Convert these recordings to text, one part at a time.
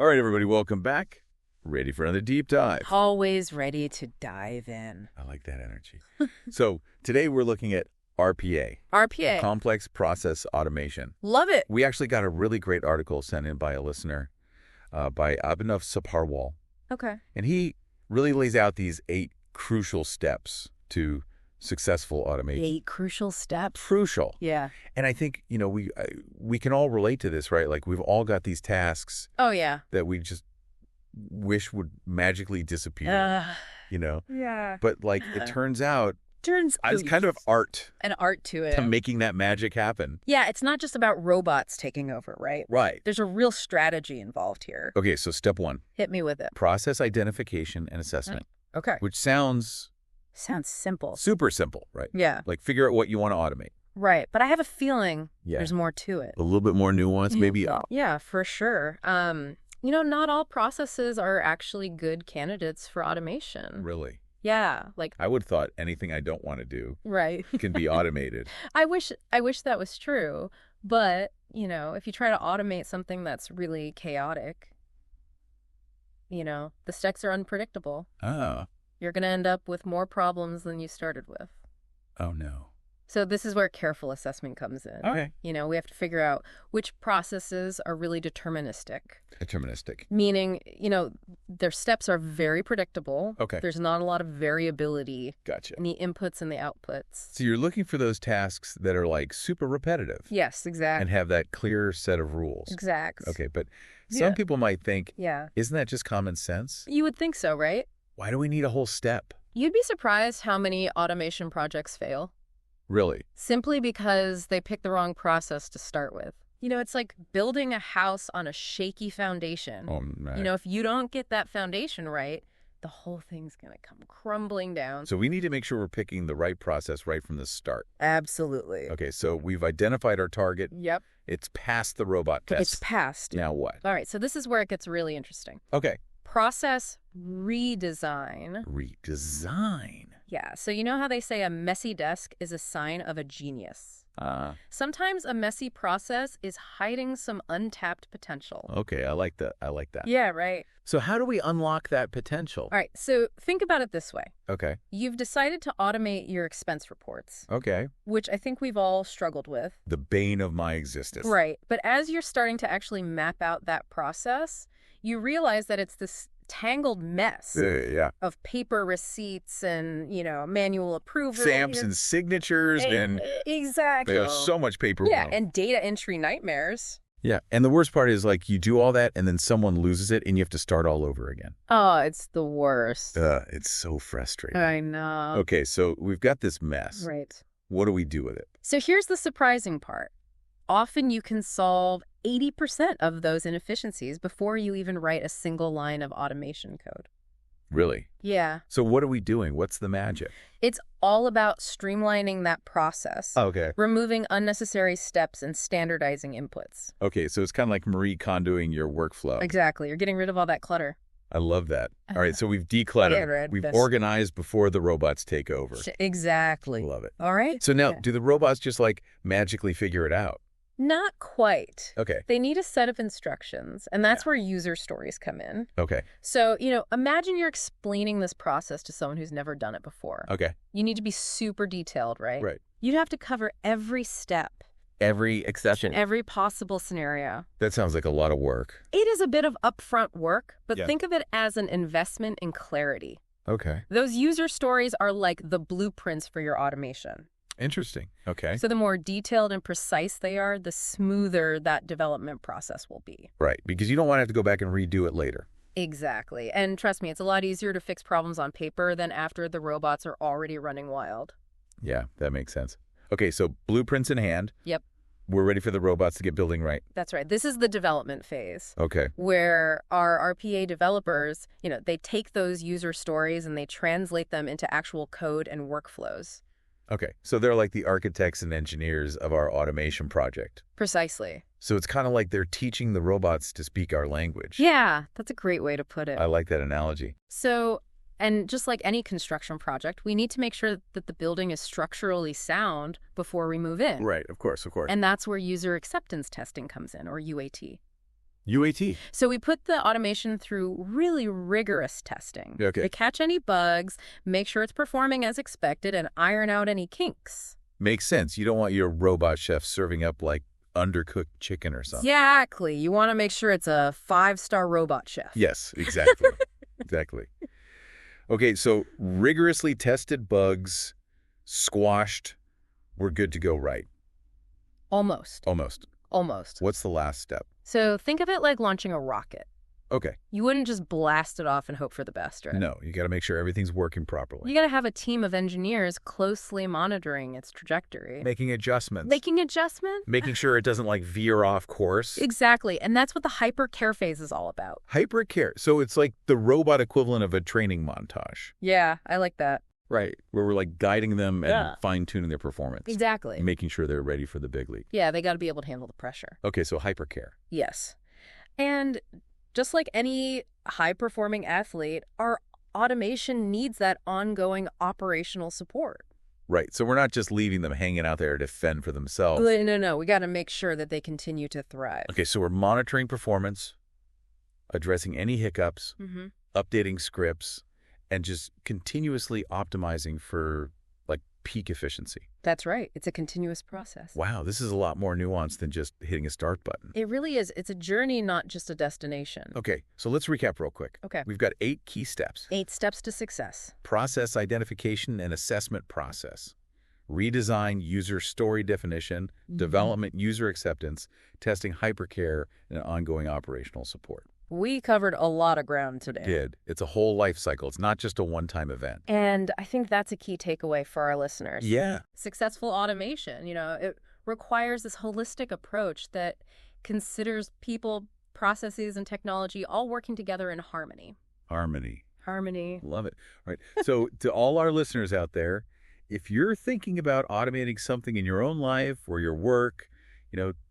All right, everybody, welcome back. Ready for another deep dive. Always ready to dive in. I like that energy. So today we're looking at RPA. RPA. Complex Process Automation. Love it. We actually got a really great article sent in by a listener, by Abhinav Saparwal. Okay. And he really lays out these 8 crucial steps to successful automation. 8 crucial steps. Crucial. Yeah. And I think, we can all relate to this, right? Like we've all got these tasks Oh, yeah. that we just wish would magically disappear, Yeah. But like it turns out Turns it's kind of art an art to it. to making that magic happen. Yeah, it's not just about robots taking over, right? Right. There's a real strategy involved here. Okay, so step 1, Hit me with it. process identification and assessment, Okay. which sounds Sounds simple. super simple, right? Yeah. Like figure out what you want to automate. Right. But I have a feeling Yeah. there's more to it. A little bit more nuance, maybe. Yeah, for sure. Not all processes are actually good candidates for automation. Really? Yeah, like I would have thought anything I don't want to do right. can be automated. I wish that was true, but, if you try to automate something that's really chaotic, the steps are unpredictable. Oh. You're going to end up with more problems than you started with. Oh, no. So this is where careful assessment comes in. Okay. We have to figure out which processes are really deterministic. Deterministic. Meaning, their steps are very predictable. Okay. There's not a lot of variability Gotcha. in the inputs and the outputs. So you're looking for those tasks that are like super repetitive. Yes, exactly. And have that clear set of rules. Exact. Okay, but some people might think, Yeah. isn't that just common sense? You would think so, right? Why do we need a whole step? You'd be surprised how many automation projects fail. Really? Simply because they pick the wrong process to start with. It's like building a house on a shaky foundation. Oh, man. If you don't get that foundation right, the whole thing's going to come crumbling down. So we need to make sure we're picking the right process right from the start. Absolutely. Okay, so we've identified our target. Yep. It's passed the robot test. It's passed. Now what? All right, so this is where it gets really interesting. Okay. Process redesign. Redesign. Yeah, so you know how they say a messy desk is a sign of a genius? Sometimes a messy process is hiding some untapped potential. Okay, I like that. Yeah, right. So how do we unlock that potential? All right, so think about it this way. Okay. You've decided to automate your expense reports, Okay. which I think we've all struggled with. The bane of my existence. Right, but as you're starting to actually map out that process, you realize that it's this tangled mess Yeah. of paper receipts and, manual approval. Stamps and signatures and Exactly. there's so much paper. Yeah, and data entry nightmares. Yeah, and the worst part is like you do all that and then someone loses it and you have to start all over again. Oh, it's the worst. It's so frustrating. I know. Okay, so we've got this mess. Right. What do we do with it? So here's the surprising part. Often you can solve 80% of those inefficiencies before you even write a single line of automation code. Really? Yeah. So what are we doing? What's the magic? It's all about streamlining that process, Okay. removing unnecessary steps and standardizing inputs. Okay, so it's kind of like Marie Kondoing your workflow. Exactly. You're getting rid of all that clutter. I love that. All right, so we've decluttered. We've organized before the robots take over. Exactly. Love it. All right. So now, do the robots just like magically figure it out? Not quite. Okay. They need a set of instructions, and that's where user stories come in. Okay. So, imagine you're explaining this process to someone who's never done it before. Okay. You need to be super detailed, right? Right. You'd have to cover every step. Every exception. Every possible scenario. That sounds like a lot of work. It is a bit of upfront work, but Yeah. think of it as an investment in clarity. Okay. Those user stories are like the blueprints for your automation. Interesting. Okay. So the more detailed and precise they are, the smoother that development process will be. Right, because you don't want to have to go back and redo it later. Exactly. And trust me, it's a lot easier to fix problems on paper than after the robots are already running wild. Yeah, that makes sense. Okay, so blueprints in hand. Yep. We're ready for the robots to get building right. That's right. This is the development phase. Okay. Where our RPA developers, they take those user stories and they translate them into actual code and workflows. Okay, so they're like the architects and engineers of our automation project. Precisely. So it's kind of like they're teaching the robots to speak our language. Yeah, that's a great way to put it. I like that analogy. So, and just like any construction project, we need to make sure that the building is structurally sound before we move in. Right, of course. And that's where user acceptance testing comes in, or UAT. UAT. So we put the automation through really rigorous testing Okay. to catch any bugs, make sure it's performing as expected, and iron out any kinks. Makes sense. You don't want your robot chef serving up like undercooked chicken or something. Exactly. You want to make sure it's a 5-star robot chef. Yes, exactly. Exactly. Okay, so rigorously tested bugs, squashed, we're good to go, right? Almost. Almost. Almost. What's the last step? So think of it like launching a rocket. Okay. You wouldn't just blast it off and hope for the best, right? No, you got to make sure everything's working properly. You got to have a team of engineers closely monitoring its trajectory. Making adjustments. Making adjustment? Making sure it doesn't like veer off course. Exactly. And that's what the hypercare phase is all about. Hypercare. So it's like the robot equivalent of a training montage. Yeah, I like that. Right. Where we're like guiding them and fine-tuning their performance. Exactly. Making sure they're ready for the big league. Yeah, they got to be able to handle the pressure. Okay, so hypercare. Yes. And just like any high-performing athlete, our automation needs that ongoing operational support. Right. So we're not just leaving them hanging out there to fend for themselves. No. We got to make sure that they continue to thrive. Okay, so we're monitoring performance, addressing any hiccups, updating scripts, and just continuously optimizing for like peak efficiency. That's right. It's a continuous process. Wow, this is a lot more nuanced than just hitting a start button. It really is. It's a journey, not just a destination. Okay, so let's recap real quick. Okay. We've got 8 key steps. 8 steps to success. Process identification and assessment process. Redesign user story definition, development user acceptance, testing hypercare, and ongoing operational support. We covered a lot of ground today. Did. It's a whole life cycle. It's not just a one-time event. And I think that's a key takeaway for our listeners. Yeah. Successful automation, it requires this holistic approach that considers people, processes, and technology all working together in harmony. Harmony. Love it. All right. So to all our listeners out there, if you're thinking about automating something in your own life or your work,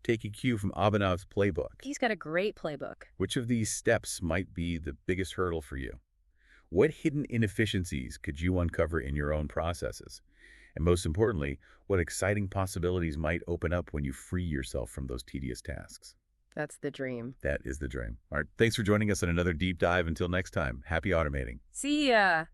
take a cue from Abhinav's playbook. He's got a great playbook. Which of these steps might be the biggest hurdle for you? What hidden inefficiencies could you uncover in your own processes? And most importantly, what exciting possibilities might open up when you free yourself from those tedious tasks? That's the dream. That is the dream. All right. Thanks for joining us on another deep dive. Until next time, happy automating. See ya.